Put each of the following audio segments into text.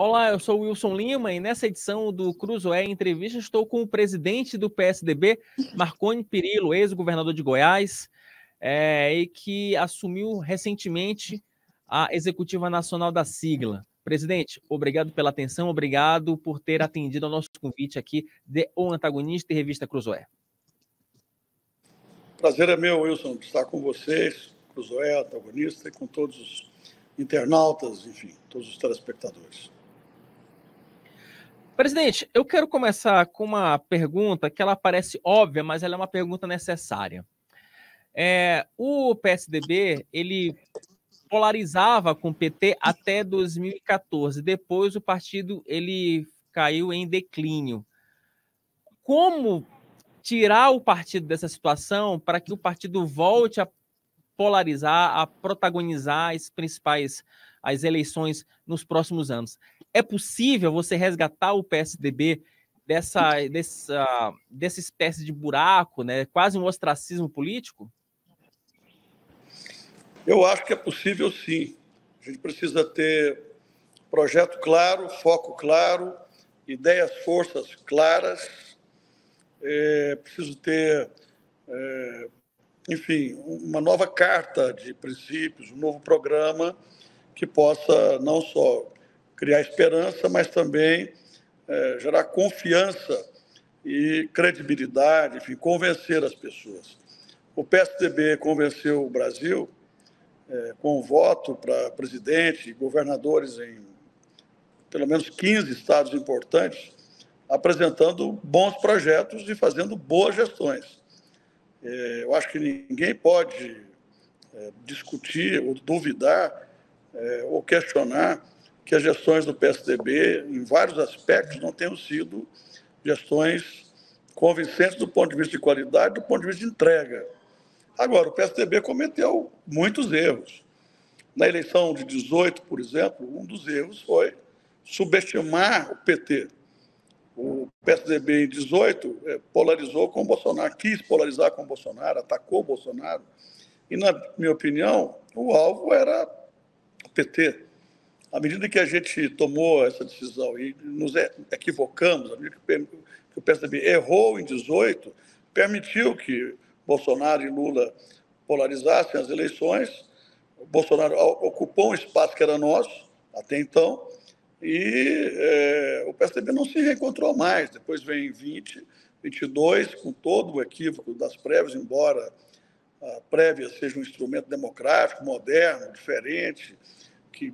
Olá, eu sou o Wilson Lima e nessa edição do Cruzoé Entrevista estou com o presidente do PSDB, Marconi Perillo, ex-governador de Goiás, e que assumiu recentemente a executiva nacional da sigla. Presidente, obrigado pela atenção, obrigado por ter atendido ao nosso convite aqui de O Antagonista e Revista Cruzoé. Prazer é meu, Wilson, estar com vocês, Cruzoé, Antagonista, e com todos os internautas, enfim, todos os telespectadores. Presidente, eu quero começar com uma pergunta que ela parece óbvia, mas ela é uma pergunta necessária. O PSDB, ele polarizava com o PT até 2014. Depois o partido ele caiu em declínio. Como tirar o partido dessa situação para que o partido volte a polarizar, a protagonizar as eleições nos próximos anos? É possível você resgatar o PSDB dessa espécie de buraco, né? Quase um ostracismo político? Eu acho que é possível, sim. A gente precisa ter projeto claro, foco claro, ideias, forças claras. Preciso ter, enfim, uma nova carta de princípios, um novo programa que possa não só criar esperança, mas também gerar confiança e credibilidade, enfim, convencer as pessoas. O PSDB convenceu o Brasil com o voto para presidente e governadores em pelo menos 15 estados importantes, apresentando bons projetos e fazendo boas gestões. Eu acho que ninguém pode discutir ou duvidar ou questionar que as gestões do PSDB, em vários aspectos, não tenham sido gestões convincentes do ponto de vista de qualidade, do ponto de vista de entrega. Agora, o PSDB cometeu muitos erros. Na eleição de 18, por exemplo, um dos erros foi subestimar o PT. O PSDB em 18 polarizou com o Bolsonaro, quis polarizar com o Bolsonaro, atacou o Bolsonaro. E, na minha opinião, o alvo era o PT. À medida que a gente tomou essa decisão e nos equivocamos, à medida que o PSDB errou em 18, permitiu que Bolsonaro e Lula polarizassem as eleições. O Bolsonaro ocupou um espaço que era nosso, até então, e o PSDB não se reencontrou mais. Depois vem 20, 22, com todo o equívoco das prévias, embora a prévia seja um instrumento democrático, moderno, diferente, que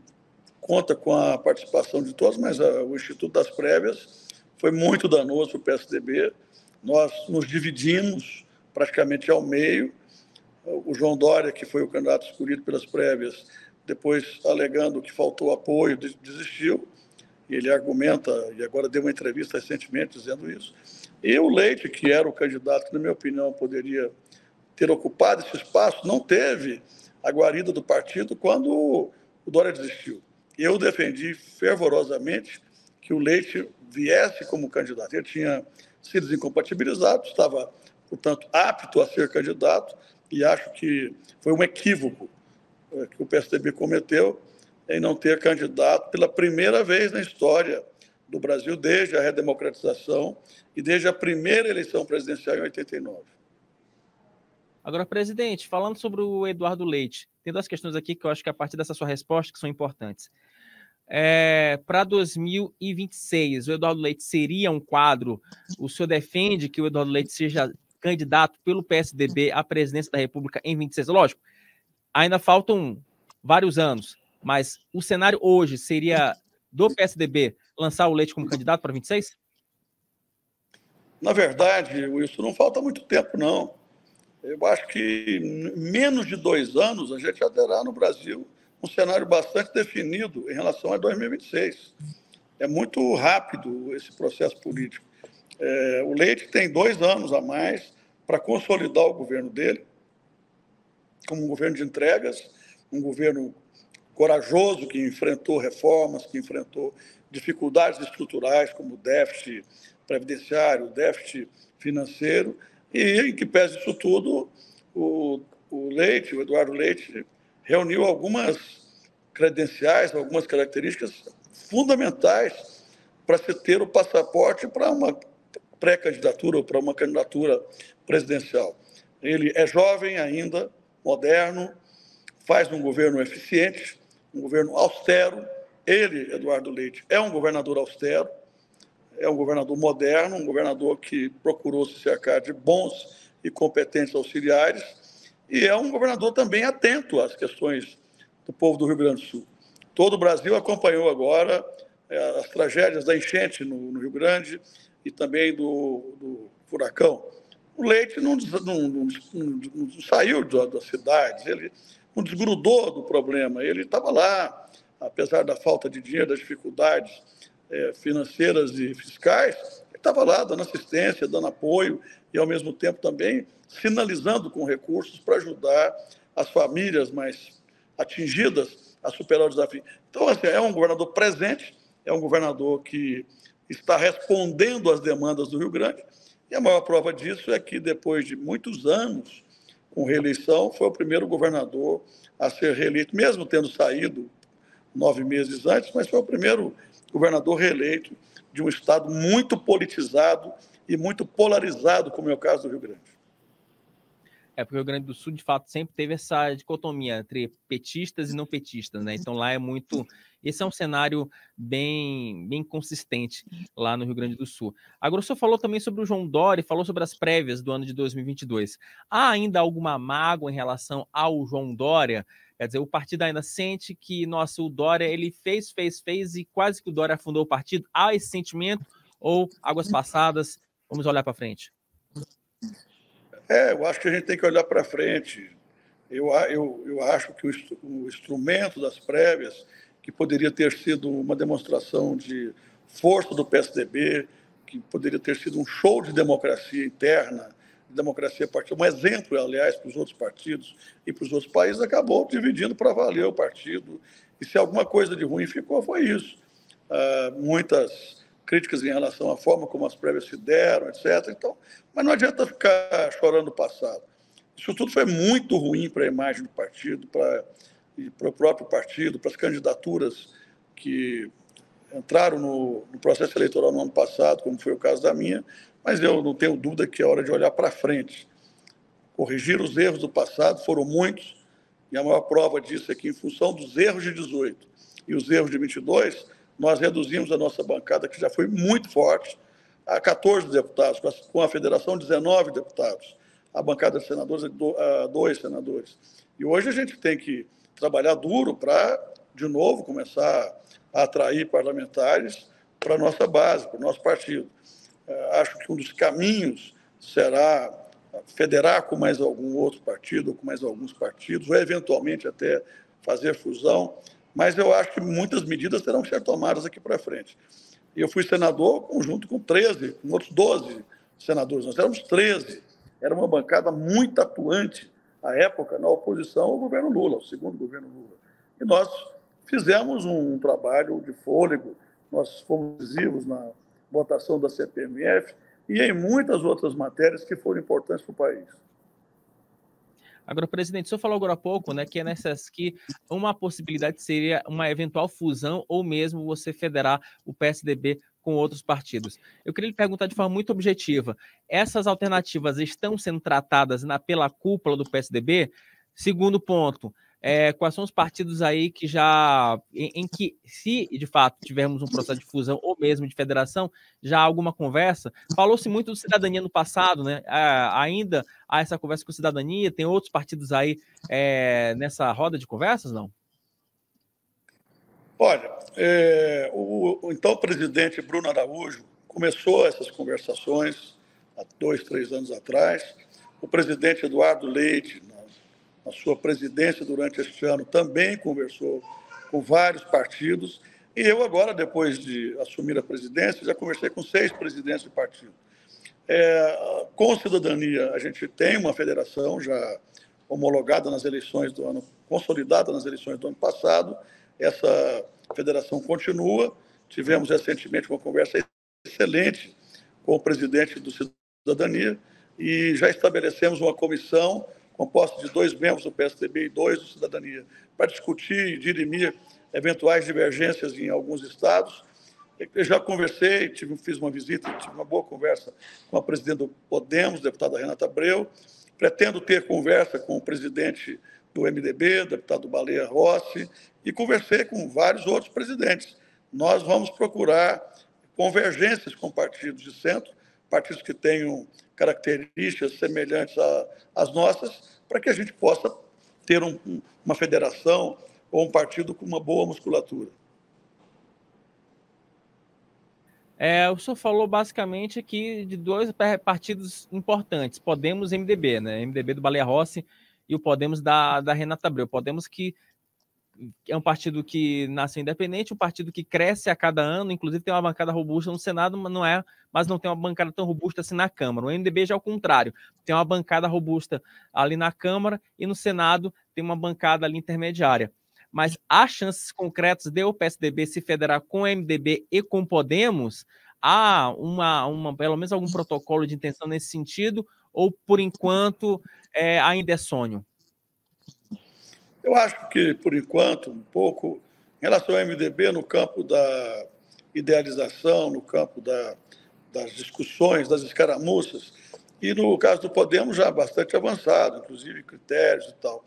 conta com a participação de todos, mas o Instituto das Prévias foi muito danoso para o PSDB. Nós nos dividimos praticamente ao meio. O João Dória, que foi o candidato escolhido pelas prévias, depois alegando que faltou apoio, desistiu. E ele argumenta, e agora deu uma entrevista recentemente dizendo isso. E o Leite, que era o candidato que, na minha opinião, poderia ter ocupado esse espaço, não teve a guarida do partido quando o Dória desistiu. Eu defendi fervorosamente que o Leite viesse como candidato. Ele tinha sido desincompatibilizado, estava, portanto, apto a ser candidato, e acho que foi um equívoco que o PSDB cometeu em não ter candidato pela primeira vez na história do Brasil, desde a redemocratização e desde a primeira eleição presidencial em 89. Agora, presidente, falando sobre o Eduardo Leite, tem duas questões aqui que eu acho que a partir dessa sua resposta que são importantes. Para 2026, o Eduardo Leite seria um quadro? O senhor defende que o Eduardo Leite seja candidato pelo PSDB à presidência da República em 26? Lógico, ainda faltam vários anos, mas o cenário hoje seria do PSDB lançar o Leite como candidato para 26? Na verdade, Wilson, não falta muito tempo, não. Eu acho que em menos de 2 anos a gente já terá no Brasil um cenário bastante definido em relação a 2026. É muito rápido esse processo político. O Leite tem 2 anos a mais para consolidar o governo dele, como um governo de entregas, um governo corajoso que enfrentou reformas, que enfrentou dificuldades estruturais como o déficit previdenciário, o déficit financeiro, e em que pese isso tudo, o Leite, o Eduardo Leite, reuniu algumas credenciais, algumas características fundamentais para se ter o passaporte para uma pré-candidatura ou para uma candidatura presidencial. Ele é jovem ainda, moderno, faz um governo eficiente, um governo austero. Ele, Eduardo Leite, é um governador austero, é um governador moderno, um governador que procurou se cercar de bons e competentes auxiliares, e é um governador também atento às questões do povo do Rio Grande do Sul. Todo o Brasil acompanhou agora as tragédias da enchente no Rio Grande e também do furacão. O Leite não saiu das cidades, ele não desgrudou do problema, ele estava lá, apesar da falta de dinheiro, das dificuldades financeiras e fiscais, ele estava lá dando assistência, dando apoio e, ao mesmo tempo, também sinalizando com recursos para ajudar as famílias mais atingidas a superar o desafio. Então, assim, é um governador presente, é um governador que está respondendo às demandas do Rio Grande, e a maior prova disso é que, depois de muitos anos com reeleição, foi o primeiro governador a ser reeleito, mesmo tendo saído 9 meses antes, mas foi o primeiro governador reeleito de um estado muito politizado e muito polarizado, como é o caso do Rio Grande. Porque o Rio Grande do Sul, de fato, sempre teve essa dicotomia entre petistas e não petistas, né? Então lá é muito... Esse é um cenário bem consistente lá no Rio Grande do Sul. Agora, o senhor falou também sobre o João Dória, falou sobre as prévias do ano de 2022. Há ainda alguma mágoa em relação ao João Dória? Quer dizer, o partido ainda sente que, nossa, o Dória, ele fez e quase que o Dória afundou o partido. Há esse sentimento ou águas passadas? Vamos olhar para frente. Eu acho que a gente tem que olhar para frente. Eu acho que o instrumento das prévias, que poderia ter sido uma demonstração de força do PSDB, que poderia ter sido um show de democracia interna, de democracia partidária, um exemplo, aliás, para os outros partidos e para os outros países, acabou dividindo para valer o partido. E se alguma coisa de ruim ficou, foi isso. Muitas críticas em relação à forma como as prévias se deram, etc. Então, mas não adianta ficar chorando o passado. Isso tudo foi muito ruim para a imagem do partido, para o próprio partido, para as candidaturas que entraram no processo eleitoral no ano passado, como foi o caso da minha, mas eu não tenho dúvida que é hora de olhar para frente. Corrigir os erros do passado, foram muitos, e a maior prova disso é que, em função dos erros de 18 e os erros de 22, nós reduzimos a nossa bancada, que já foi muito forte, a 14 deputados, com a federação 19 deputados, a bancada de senadores a 2 senadores. E hoje a gente tem que trabalhar duro para, de novo, começar a atrair parlamentares para a nossa base, para o nosso partido. Acho que um dos caminhos será federar com mais algum outro partido, ou com mais alguns partidos, ou eventualmente até fazer fusão, mas eu acho que muitas medidas terão que ser tomadas aqui para frente. Eu fui senador junto com 13, com outros 12 senadores, nós éramos 13, era uma bancada muito atuante, à época, na oposição ao governo Lula, ao segundo governo Lula. E nós fizemos um trabalho de fôlego, nós fomos decisivos na votação da CPMF e em muitas outras matérias que foram importantes para o país. Agora, presidente, o senhor falou agora há pouco, né, que que uma possibilidade seria uma eventual fusão ou mesmo você federar o PSDB com outros partidos. Eu queria lhe perguntar de forma muito objetiva, essas alternativas estão sendo tratadas pela cúpula do PSDB? Segundo ponto, quais são os partidos aí que já, em que, se de fato tivermos um processo de fusão ou mesmo de federação, já há alguma conversa? Falou-se muito do Cidadania no passado, né? Ainda há essa conversa com Cidadania, tem outros partidos aí nessa roda de conversas, não? Olha, o então presidente Bruno Araújo começou essas conversações há 2, 3 anos atrás. O presidente Eduardo Leite, na sua presidência durante este ano, também conversou com vários partidos. E eu agora, depois de assumir a presidência, já conversei com 6 presidentes de partido. Com Cidadania, a gente tem uma federação já homologada nas eleições do ano, consolidada nas eleições do ano passado. Essa federação continua. Tivemos recentemente uma conversa excelente com o presidente do Cidadania e já estabelecemos uma comissão composta de 2 membros do PSDB e 2 do Cidadania, para discutir e dirimir eventuais divergências em alguns estados. Eu já conversei, fiz uma visita, tive uma boa conversa com a presidente do Podemos, deputada Renata Abreu. Pretendo ter conversa com o presidente do MDB, deputado Baleia Rossi, e conversei com vários outros presidentes. Nós vamos procurar convergências com partidos de centro, partidos que tenham características semelhantes às nossas, para que a gente possa ter uma federação ou um partido com uma boa musculatura. O senhor falou basicamente aqui de dois partidos importantes, Podemos e MDB, né? MDB do Baleia Rossi e o Podemos da Renata Abreu. Podemos que é um partido que nasceu independente, um partido que cresce a cada ano, inclusive tem uma bancada robusta no Senado, mas não tem uma bancada tão robusta assim na Câmara. O MDB já é o contrário, tem uma bancada robusta ali na Câmara e no Senado tem uma bancada ali intermediária. Mas há chances concretas de o PSDB se federar com o MDB e com o Podemos? Há pelo menos algum protocolo de intenção nesse sentido? Ou, por enquanto, ainda é sonho? Eu acho que, por enquanto, um pouco, em relação ao MDB, no campo da idealização, no campo das discussões, das escaramuças, e no caso do Podemos já bastante avançado, inclusive critérios e tal.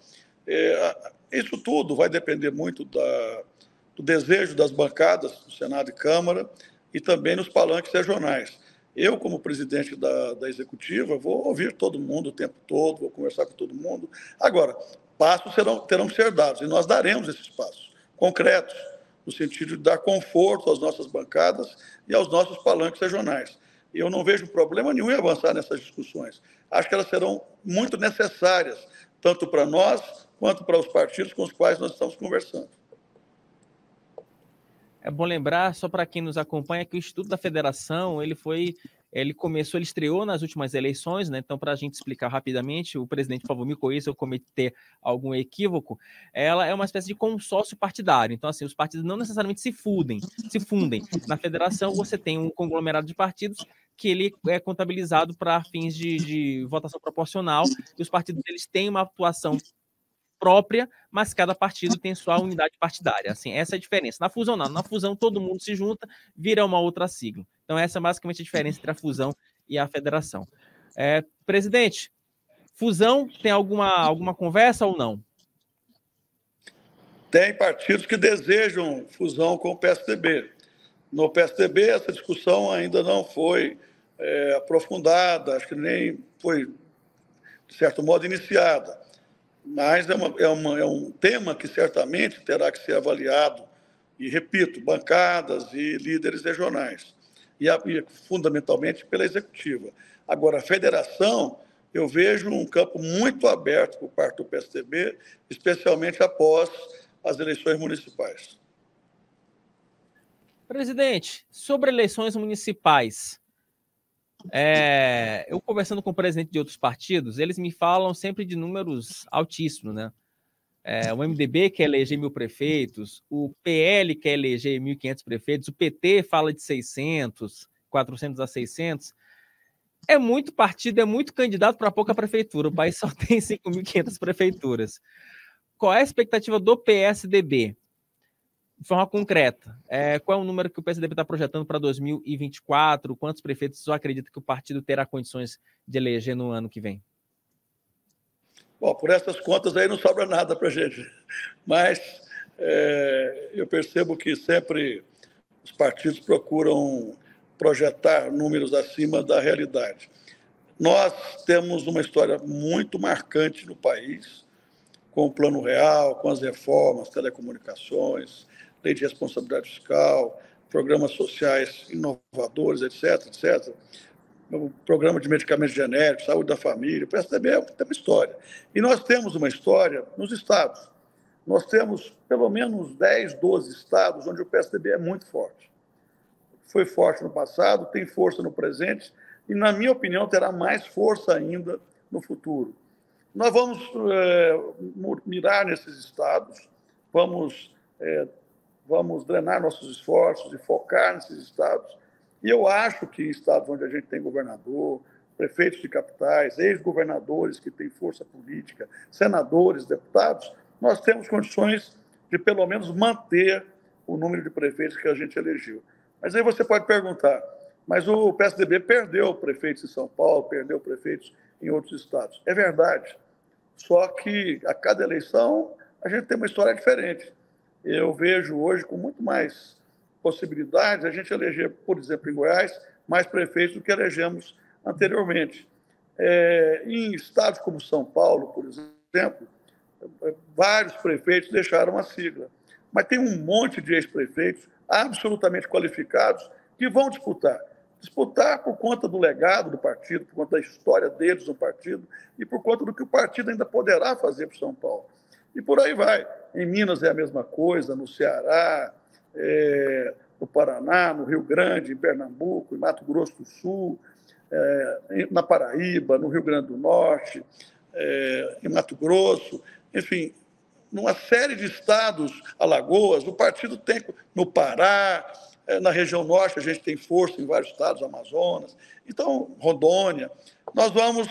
Isso tudo vai depender muito do desejo das bancadas do Senado e Câmara e também nos palanques regionais. Eu, como presidente da executiva, vou ouvir todo mundo o tempo todo, vou conversar com todo mundo. Agora, passos terão que ser dados, e nós daremos esses passos concretos, no sentido de dar conforto às nossas bancadas e aos nossos palanques regionais. E eu não vejo problema nenhum em avançar nessas discussões. Acho que elas serão muito necessárias, tanto para nós quanto para os partidos com os quais nós estamos conversando. É bom lembrar, só para quem nos acompanha, que o Instituto da Federação, ele estreou nas últimas eleições, né? Então, para a gente explicar rapidamente, o presidente, por favor, me corrija se eu cometer algum equívoco, ela é uma espécie de consórcio partidário. Então, assim, os partidos não necessariamente se fundem. Na federação, você tem um conglomerado de partidos que ele é contabilizado para fins de votação proporcional, e os partidos eles têm uma atuação própria, mas cada partido tem sua unidade partidária. Assim, essa é a diferença. Na fusão, não. Na fusão, todo mundo se junta, vira uma outra sigla. Então, essa é basicamente a diferença entre a fusão e a federação. Presidente, fusão tem alguma conversa ou não? Tem partidos que desejam fusão com o PSDB. No PSDB, essa discussão ainda não foi aprofundada, acho que nem foi, de certo modo, iniciada. Mas é um tema que certamente terá que ser avaliado, e, repito, bancadas e líderes regionais, e fundamentalmente pela executiva. Agora, a federação, eu vejo um campo muito aberto por parte do PSDB, especialmente após as eleições municipais. Presidente, sobre eleições municipais, eu conversando com o presidente de outros partidos, eles me falam sempre de números altíssimos, né? O MDB quer eleger 1.000 prefeitos, o PL quer eleger 1.500 prefeitos, o PT fala de 600, 400 a 600. É muito partido, é muito candidato para pouca prefeitura. O país só tem 5.500 prefeituras. Qual é a expectativa do PSDB? De forma concreta, qual é o número que o PSDB está projetando para 2024? Quantos prefeitos você acredita que o partido terá condições de eleger no ano que vem? Bom, por essas contas aí não sobra nada para a gente, mas eu percebo que sempre os partidos procuram projetar números acima da realidade. Nós temos uma história muito marcante no país, com o Plano Real, com as reformas, telecomunicações, lei de responsabilidade fiscal, programas sociais inovadores, etc., etc., o programa de medicamentos genéricos, saúde da família, o PSDB tem uma história. E nós temos uma história nos estados. Nós temos pelo menos 10, 12 estados onde o PSDB é muito forte. Foi forte no passado, tem força no presente e, na minha opinião, terá mais força ainda no futuro. Nós vamos mirar nesses estados, vamos drenar nossos esforços e focar nesses estados. E eu acho que em estados onde a gente tem governador, prefeitos de capitais, ex-governadores que têm força política, senadores, deputados, nós temos condições de pelo menos manter o número de prefeitos que a gente elegeu. Mas aí você pode perguntar, mas o PSDB perdeu prefeitos em São Paulo, perdeu prefeitos em outros estados. É verdade, só que a cada eleição a gente tem uma história diferente. Eu vejo hoje com muito mais possibilidades a gente eleger, por exemplo, em Goiás, mais prefeitos do que elegemos anteriormente. Em estados como São Paulo, por exemplo, vários prefeitos deixaram a sigla. Mas tem um monte de ex-prefeitos absolutamente qualificados que vão disputar. Disputar por conta do legado do partido, por conta da história deles no partido e por conta do que o partido ainda poderá fazer para São Paulo. E por aí vai. Em Minas é a mesma coisa, no Ceará, no Paraná, no Rio Grande, em Pernambuco, em Mato Grosso do Sul, na Paraíba, no Rio Grande do Norte, em Mato Grosso, enfim, numa série de estados, Alagoas, o partido tem no Pará, na região norte a gente tem força em vários estados, Amazonas, então, Rondônia. Nós vamos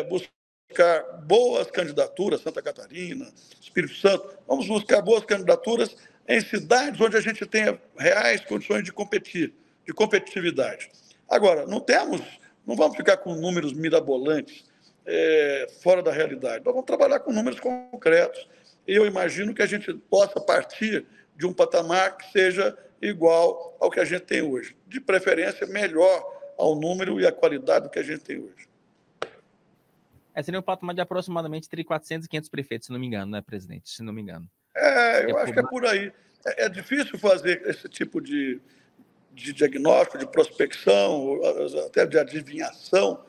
buscar boas candidaturas, Santa Catarina, Espírito Santo, vamos buscar boas candidaturas em cidades onde a gente tenha reais condições de competir, de competitividade. Agora, não vamos ficar com números mirabolantes, fora da realidade. Nós vamos trabalhar com números concretos. Eu imagino que a gente possa partir de um patamar que seja igual ao que a gente tem hoje. De preferência, melhor ao número e à qualidade do que a gente tem hoje. Seria um patamar de aproximadamente entre 400 e 500 prefeitos, se não me engano, né, presidente? Se não me engano. Eu acho que é por aí. É difícil fazer esse tipo de diagnóstico, de prospecção, até de adivinhação,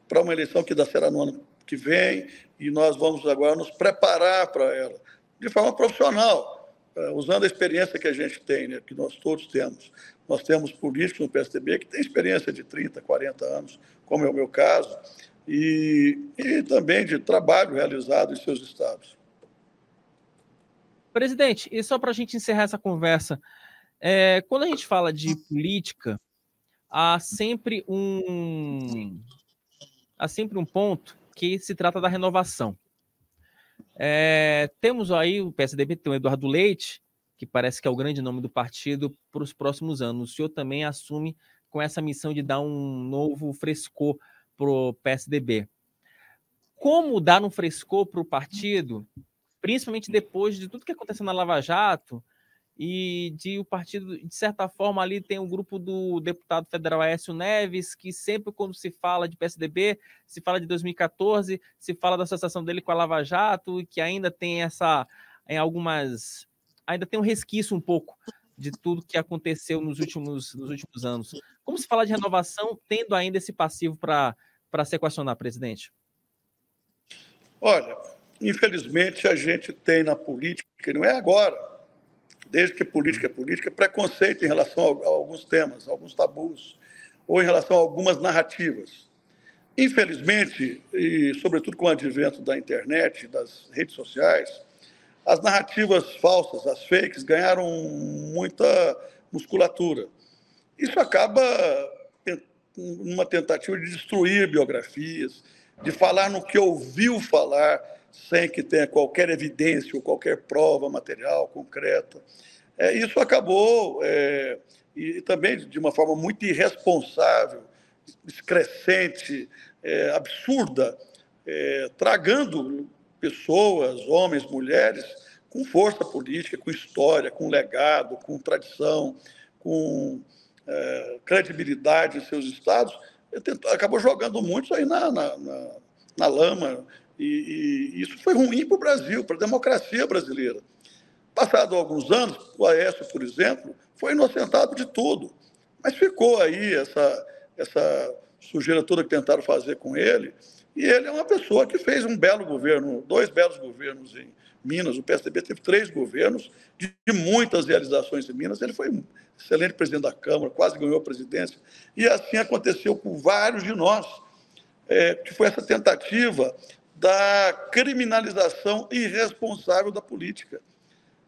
para uma eleição que será no ano que vem, e nós vamos agora nos preparar para ela, de forma profissional, usando a experiência que a gente tem, né, que nós todos temos. Nós temos políticos no PSDB que têm experiência de 30, 40 anos, como é o meu caso, e também de trabalho realizado em seus estados. Presidente, e só para a gente encerrar essa conversa, quando a gente fala de política, há sempre um ponto que se trata da renovação. Temos aí o PSDB, tem o Eduardo Leite, que parece que é o grande nome do partido para os próximos anos. O senhor também assume com essa missão de dar um novo frescor para o PSDB. Como dar um frescor para o partido, principalmente depois de tudo que aconteceu na Lava Jato, e o partido, de certa forma, ali tem um grupo do deputado federal Aécio Neves, que sempre quando se fala de PSDB, se fala de 2014, se fala da associação dele com a Lava Jato, e que ainda tem ainda tem um resquício um pouco de tudo que aconteceu nos últimos anos. Como se fala de renovação, tendo ainda esse passivo para se equacionar, presidente? Olha, infelizmente a gente tem na política, que não é agora, desde que política é política, preconceito em relação a alguns temas, alguns tabus, ou em relação a algumas narrativas. Infelizmente, e sobretudo com o advento da internet, das redes sociais, as narrativas falsas, as fakes, ganharam muita musculatura. Isso acaba numa tentativa de destruir biografias, de falar no que ouviu falar, sem que tenha qualquer evidência ou qualquer prova material, concreta. Isso acabou, e também de uma forma muito irresponsável, excrescente, absurda, tragando pessoas, homens, mulheres, com força política, com história, com legado, com tradição, com credibilidade em seus estados, acabou jogando muitos aí na lama, e isso foi ruim para o Brasil, para a democracia brasileira. Passado alguns anos, o Aécio, por exemplo, foi inocentado de tudo, mas ficou aí essa sujeira toda que tentaram fazer com ele, e ele é uma pessoa que fez um belo governo, 2 belos governos em Minas. O PSDB teve 3 governos de muitas realizações em Minas. Ele foi um excelente presidente da Câmara, quase ganhou a presidência, e assim aconteceu com vários de nós, que foi essa tentativa da criminalização irresponsável da política.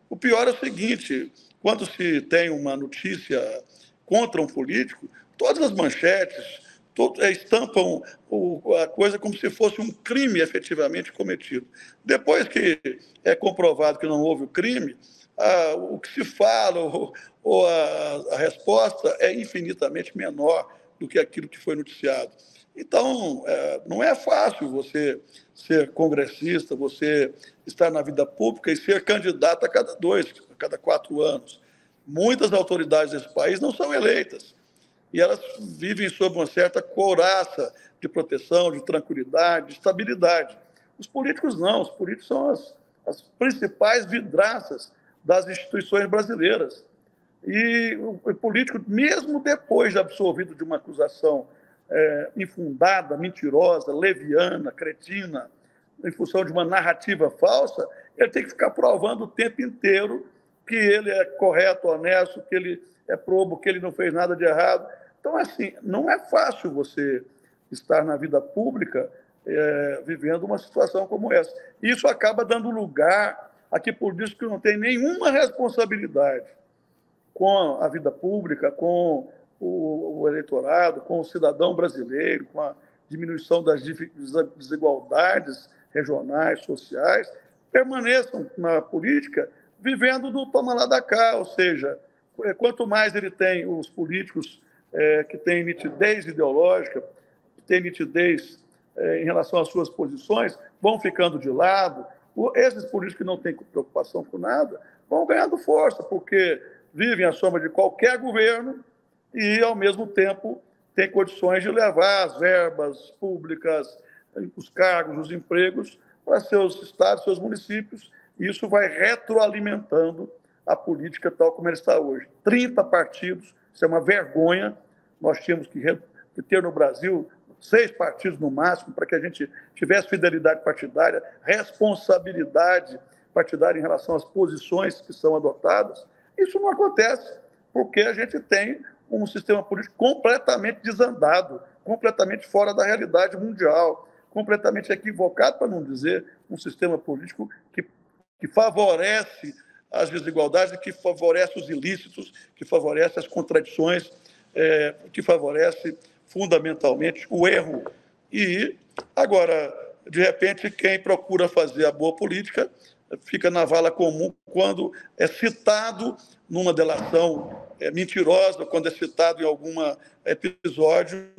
O pior é o seguinte: quando se tem uma notícia contra um político, todas as manchetes, estampam a coisa como se fosse um crime efetivamente cometido. Depois que é comprovado que não houve o crime, o que se fala ou a resposta é infinitamente menor do que aquilo que foi noticiado. Então, não é fácil você ser congressista, você estar na vida pública e ser candidato a cada 4 anos. Muitas autoridades desse país não são eleitas e elas vivem sob uma certa couraça de proteção, de tranquilidade, de estabilidade. Os políticos não, os políticos são as principais vidraças das instituições brasileiras. E o político, mesmo depois de absolvido de uma acusação infundada, mentirosa, leviana, cretina, em função de uma narrativa falsa, ele tem que ficar provando o tempo inteiro que ele é correto, honesto, que ele é probo, que ele não fez nada de errado. Então, assim, não é fácil você estar na vida pública vivendo uma situação como essa. Isso acaba dando lugar a que político que não tem nenhuma responsabilidade com a vida pública, com o eleitorado, com o cidadão brasileiro, com a diminuição das desigualdades regionais, sociais, permaneçam na política vivendo do toma lá da cá, ou seja, quanto mais ele tem os políticos que têm nitidez ideológica, que têm nitidez em relação às suas posições, vão ficando de lado. Esses políticos que não têm preocupação com nada vão ganhando força, porque vivem à sombra de qualquer governo e, ao mesmo tempo, têm condições de levar as verbas públicas, os cargos, os empregos para seus estados, seus municípios, e isso vai retroalimentando a política tal como ela está hoje. 30 partidos, isso é uma vergonha. Nós tínhamos que ter no Brasil 6 partidos no máximo para que a gente tivesse fidelidade partidária, responsabilidade partidária em relação às posições que são adotadas. Isso não acontece porque a gente tem um sistema político completamente desandado, completamente fora da realidade mundial, completamente equivocado, para não dizer um sistema político que favorece as desigualdades, que favorece os ilícitos, que favorece as contradições, que favorece fundamentalmente o erro. E, agora, de repente, quem procura fazer a boa política fica na vala comum quando é citado numa delação mentirosa, quando é citado em algum episódio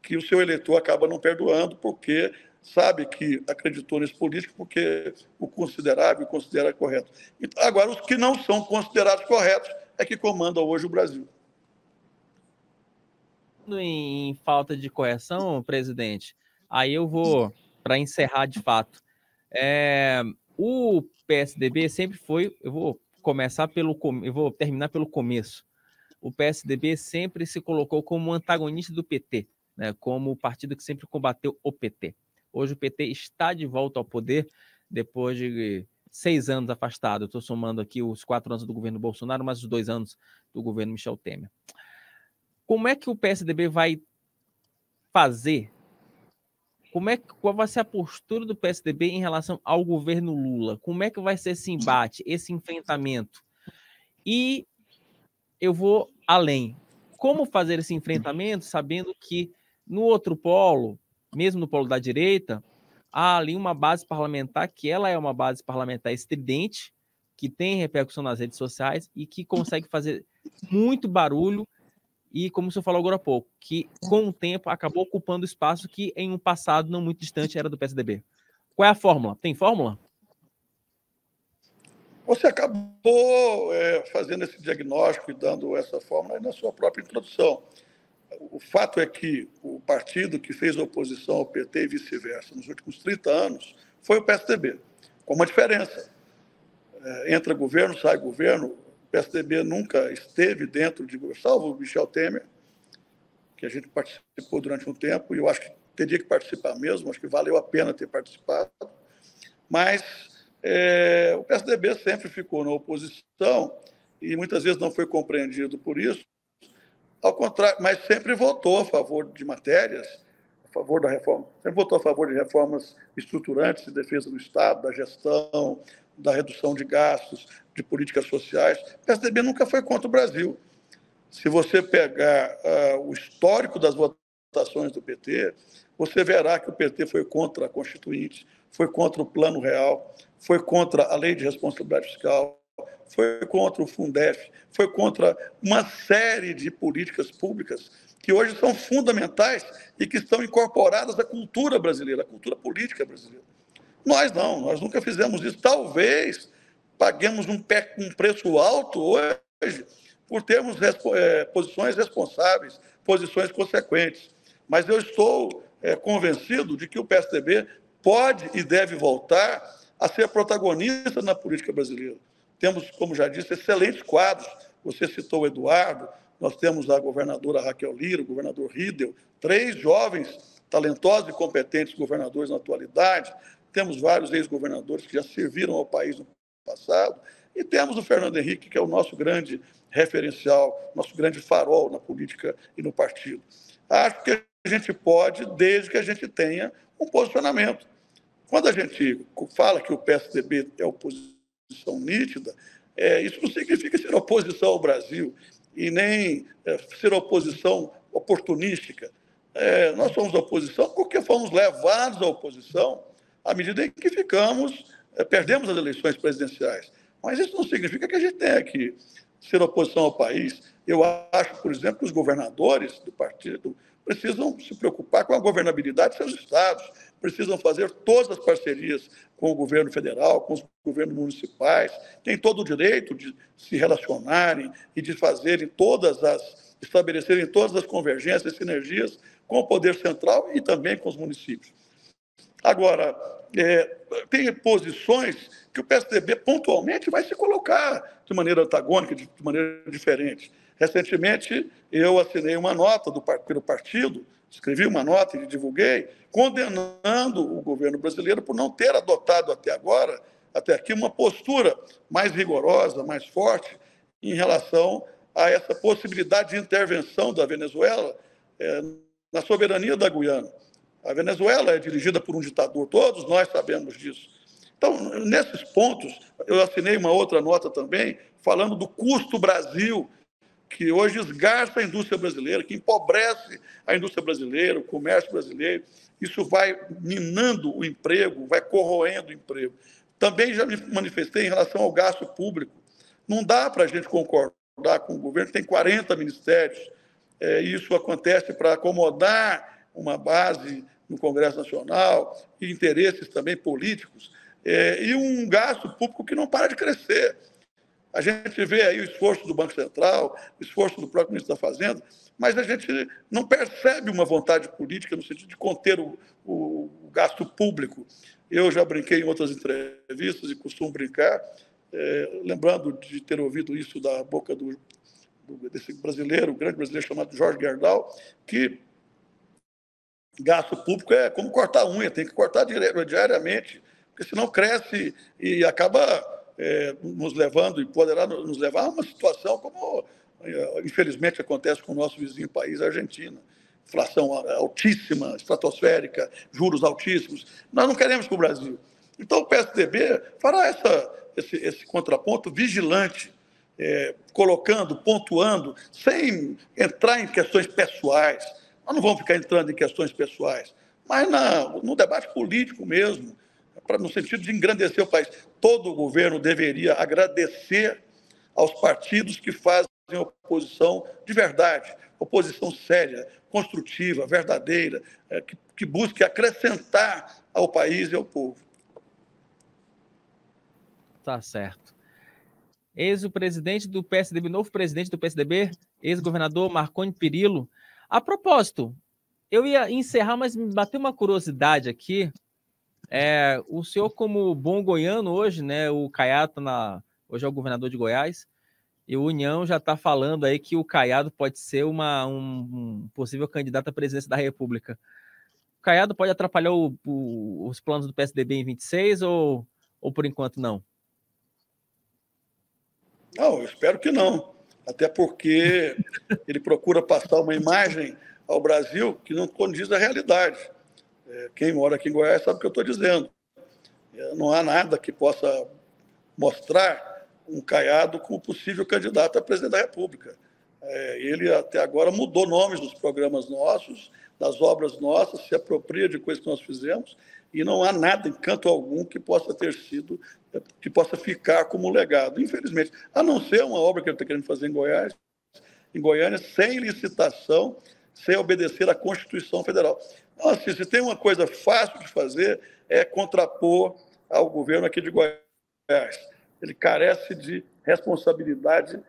que o seu eleitor acaba não perdoando, porque sabe que acreditou nesse político, porque o considerava e considera correto. Agora, os que não são considerados corretos é que comandam hoje o Brasil. Em falta de correção, presidente, aí eu vou, para encerrar de fato, o PSDB sempre foi, eu vou terminar pelo começo. O PSDB sempre se colocou como antagonista do PT, né, como o partido que sempre combateu o PT. Hoje o PT está de volta ao poder, depois de 6 anos afastado. Eu estou somando aqui os 4 anos do governo Bolsonaro, mais os 2 anos do governo Michel Temer. Como é que o PSDB vai fazer? Qual vai ser a postura do PSDB em relação ao governo Lula? Como é que vai ser esse embate, esse enfrentamento? E eu vou além. Como fazer esse enfrentamento sabendo que no outro polo, mesmo no polo da direita, há ali uma base parlamentar que ela é uma base parlamentar estridente, que tem repercussão nas redes sociais e que consegue fazer muito barulho e, como o senhor falou agora há pouco, que com o tempo acabou ocupando espaço que em um passado não muito distante era do PSDB. Qual é a fórmula? Tem fórmula? Você acabou fazendo esse diagnóstico e dando essa fórmula na sua própria introdução. O fato é que o partido que fez oposição ao PT e vice-versa nos últimos 30 anos foi o PSDB, com uma diferença. Entra governo, sai governo, o PSDB nunca esteve dentro de governo, salvo o Michel Temer, que a gente participou durante um tempo, e eu acho que teria que participar mesmo, acho que valeu a pena ter participado, mas o PSDB sempre ficou na oposição e muitas vezes não foi compreendido por isso, ao contrário, mas sempre votou a favor de matérias, a favor da reforma, sempre votou a favor de reformas estruturantes de defesa do Estado, da gestão, da redução de gastos, de políticas sociais. O PSDB nunca foi contra o Brasil. Se você pegar o histórico das votações votações do PT, você verá que o PT foi contra a Constituinte, foi contra o Plano Real, foi contra a Lei de Responsabilidade Fiscal, foi contra o Fundef, foi contra uma série de políticas públicas que hoje são fundamentais e que estão incorporadas à cultura brasileira, à cultura política brasileira. Nós não, nós nunca fizemos isso. Talvez paguemos um preço alto hoje por termos posições responsáveis, posições consequentes. Mas eu estou convencido de que o PSDB pode e deve voltar a ser protagonista na política brasileira. Temos, como já disse, excelentes quadros. Você citou o Eduardo, nós temos a governadora Raquel Lira, o governador Riedel, 3 jovens, talentosos e competentes governadores na atualidade. Temos vários ex-governadores que já serviram ao país no passado. E temos o Fernando Henrique, que é o nosso grande referencial, nosso grande farol na política e no partido. Acho que a gente pode, desde que a gente tenha um posicionamento. Quando a gente fala que o PSDB é oposição nítida, isso não significa ser oposição ao Brasil e nem ser oposição oportunística. Nós somos oposição porque fomos levados à oposição à medida em que perdemos as eleições presidenciais. Mas isso não significa que a gente tenha que ser oposição ao país. Eu acho, por exemplo, que os governadores do partido precisam se preocupar com a governabilidade de seus estados, precisam fazer todas as parcerias com o governo federal, com os governos municipais, têm todo o direito de se relacionarem e de estabelecerem todas as convergências e sinergias com o poder central e também com os municípios. Agora, tem posições que o PSDB pontualmente vai se colocar de maneira antagônica, de maneira diferente. Recentemente, eu assinei uma nota pelo partido, escrevi uma nota e divulguei, condenando o governo brasileiro por não ter adotado até aqui, uma postura mais rigorosa, mais forte, em relação a essa possibilidade de intervenção da Venezuela na soberania da Guiana. A Venezuela é dirigida por um ditador, todos nós sabemos disso. Então, nesses pontos, eu assinei uma outra nota também, falando do custo Brasil, que hoje esgarça a indústria brasileira, que empobrece a indústria brasileira, o comércio brasileiro. Isso vai minando o emprego, vai corroendo o emprego. Também já me manifestei em relação ao gasto público. Não dá para a gente concordar com o governo, que tem 40 ministérios. Isso acontece para acomodar uma base no Congresso Nacional e interesses também políticos, e um gasto público que não para de crescer. A gente vê aí o esforço do Banco Central, o esforço do próprio ministro da Fazenda, mas a gente não percebe uma vontade política no sentido de conter o gasto público. Eu já brinquei em outras entrevistas e costumo brincar, lembrando de ter ouvido isso da boca desse brasileiro, um grande brasileiro chamado Jorge Gerdau, que gasto público é como cortar unha, tem que cortar diariamente, porque senão cresce e acaba nos levando e poderá nos levar a uma situação como, infelizmente, acontece com o nosso vizinho país, a Argentina. Inflação altíssima, estratosférica, juros altíssimos. Nós não queremos para o Brasil. Então, o PSDB fará esse contraponto vigilante, colocando, pontuando, sem entrar em questões pessoais. Nós não vamos ficar entrando em questões pessoais, mas no debate político mesmo, no sentido de engrandecer o país. Todo o governo deveria agradecer aos partidos que fazem oposição de verdade, oposição séria, construtiva, verdadeira, que busque acrescentar ao país e ao povo. Tá certo. Ex-presidente do PSDB, novo presidente do PSDB, ex-governador Marconi Perillo. A propósito, eu ia encerrar, mas me bateu uma curiosidade aqui. O senhor, como bom goiano hoje, né? O Caiado hoje é o governador de Goiás, e o União já está falando aí que o Caiado pode ser um possível candidato à presidência da República. O Caiado pode atrapalhar os planos do PSDB em 26 ou por enquanto não? Não, eu espero que não. Até porque ele procura passar uma imagem ao Brasil que não condiz à realidade. Quem mora aqui em Goiás sabe o que eu estou dizendo. Não há nada que possa mostrar um Caiado como possível candidato a presidente da República. Ele, até agora, mudou nomes dos programas nossos, das obras nossas, se apropria de coisas que nós fizemos, e não há nada, em canto algum, que possa ter sido, que possa ficar como legado, infelizmente. A não ser uma obra que ele está querendo fazer em Goiás, em Goiânia, sem licitação, sem obedecer à Constituição Federal. Então, assim, se tem uma coisa fácil de fazer, é contrapor ao governo aqui de Goiás. Ele carece de responsabilidade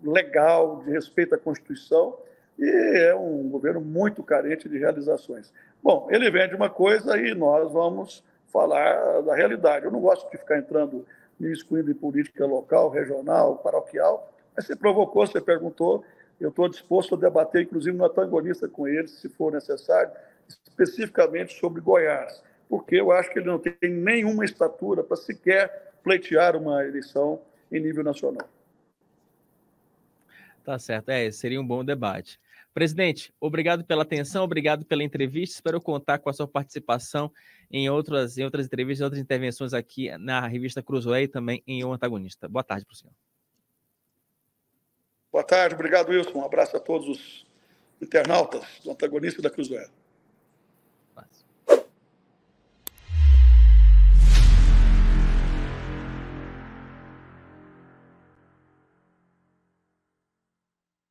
legal, de respeito à Constituição, e é um governo muito carente de realizações. Bom, ele vende uma coisa e nós vamos falar da realidade. Eu não gosto de ficar entrando, me excluindo em política local, regional, paroquial, mas você provocou, você perguntou, eu estou disposto a debater, inclusive, no antagonista com ele, se for necessário, especificamente sobre Goiás, porque eu acho que ele não tem nenhuma estatura para sequer pleitear uma eleição em nível nacional. Tá certo, seria um bom debate. Presidente, obrigado pela atenção, obrigado pela entrevista. Espero contar com a sua participação em outras entrevistas, outras intervenções aqui na revista Cruzoé e também em O Antagonista. Boa tarde para o senhor. Boa tarde, obrigado, Wilson. Um abraço a todos os internautas do Antagonista da Cruzoé.